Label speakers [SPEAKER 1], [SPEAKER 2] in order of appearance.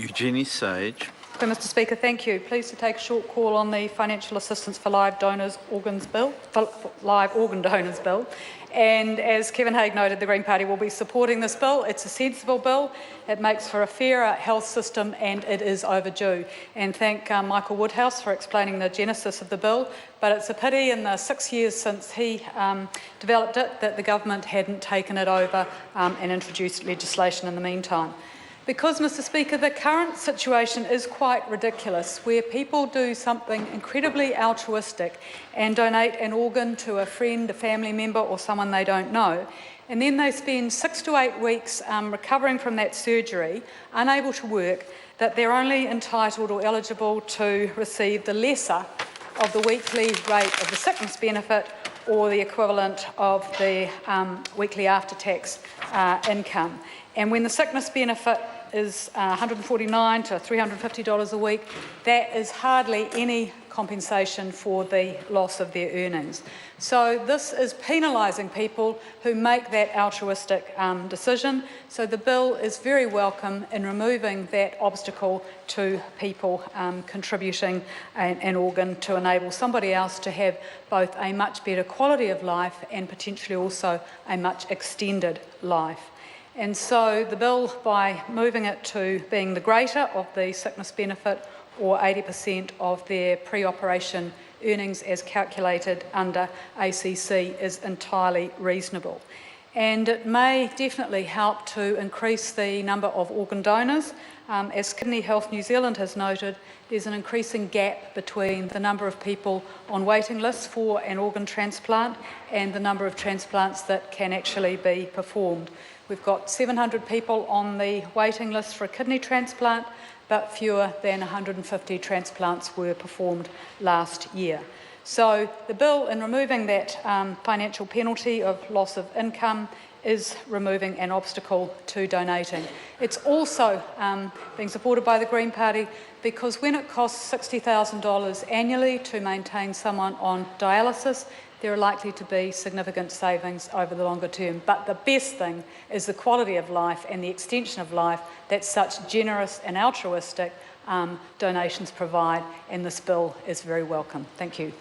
[SPEAKER 1] Eugenie Sage.
[SPEAKER 2] Mr Speaker, thank you. Pleased to take a short call on the Financial Assistance for Live Organ Donors Bill. And as Kevin Haig noted, the Green Party will be supporting this bill. It's a sensible bill. It makes for a fairer health system and it is overdue. And thank Michael Woodhouse for explaining the genesis of the bill. But it's a pity in the 6 years since he developed it that the government hadn't taken it over and introduced legislation in the meantime. Because, Mr Speaker, the current situation is quite ridiculous, where people do something incredibly altruistic and donate an organ to a friend, a family member or someone they don't know, and then they spend 6 to 8 weeks recovering from that surgery, unable to work, that they're only entitled or eligible to receive the lesser of the weekly rate of the sickness benefit or the equivalent of the weekly after-tax income. And when the sickness benefit is $149 to $350 a week, that is hardly any compensation for the loss of their earnings. So this is penalising people who make that altruistic decision. So the bill is very welcome in removing that obstacle to people contributing an organ to enable somebody else to have both a much better quality of life and potentially also a much extended life. And so the bill, by moving it to being the greater of the sickness benefit or 80% of their pre-operation earnings as calculated under ACC, is entirely reasonable. And it may definitely help to increase the number of organ donors. As Kidney Health New Zealand has noted, there's an increasing gap between the number of people on waiting lists for an organ transplant and the number of transplants that can actually be performed. We've got 700 people on the waiting list for a kidney transplant, but fewer than 150 transplants were performed last year. So the bill, in removing that financial penalty of loss of income, is removing an obstacle to donating. It's also being supported by the Green Party because when it costs $60,000 annually to maintain someone on dialysis, there are likely to be significant savings over the longer term. But the best thing is the quality of life and the extension of life that such generous and altruistic donations provide, and this bill is very welcome. Thank you.